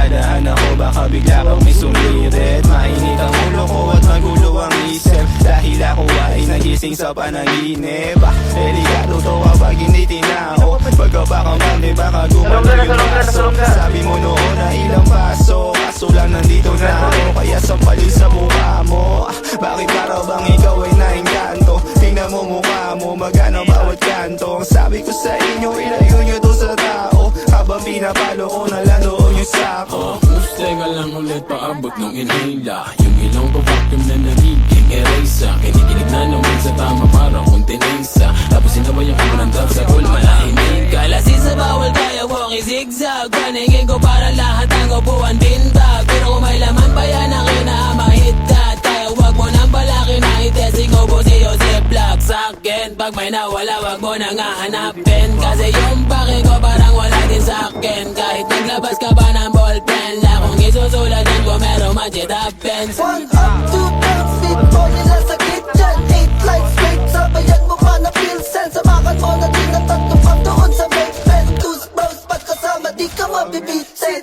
Dadaan ako, baka bigla kang may sumirit. Mainit ang ulo ko at magulo ang isip, dahil ako ay nagising sa panaginip. Delikado to kapag hindi tinao, pagkabakamali baka gumalo yung kaso. Sabi mo noon na ilang paso, kaso lang nandito na ako, kaya sampalin sa mukha mo. Bakit para bang ikaw ay naingkanto? Tingnan mo mukha mo, magana bawat kanto. Ang sabi ko sa inyo, ilayo nyo to sa tao, habang pinapalo ko na lang doon yung sako. Teka lang ulit, paabot ng inhale. Yung ilong pa-vacuum na nagiging eraser. Kinikilig na naman sa tama para kung tinesa. Tapos sinabayan ko ng dog sa pool, malahimik. Kalasin sa bawal kaya walkie zigzag. Paningin ko para lahat ang upuan tindag. Pero kung may laman pa yan ang kinamahitad, kaya wag mo nang balakin na itesting ko po si Joseph Black. Sa'kin, pag may nawala wag mo nang hahanapin, kasi yung pake ko parang wala din sa'kin. Kahit naglabas ka ba ng ballpen, kung isusulatan ko merong magic happens. 1 up, 2 down, sleep mo nila sa kitchen. 8 lights straight, sabayan mo pa na feel sense. Samakan mo na din ang tatlong up doon sa basement. 2 bros, pagkasama di ka mabibitin.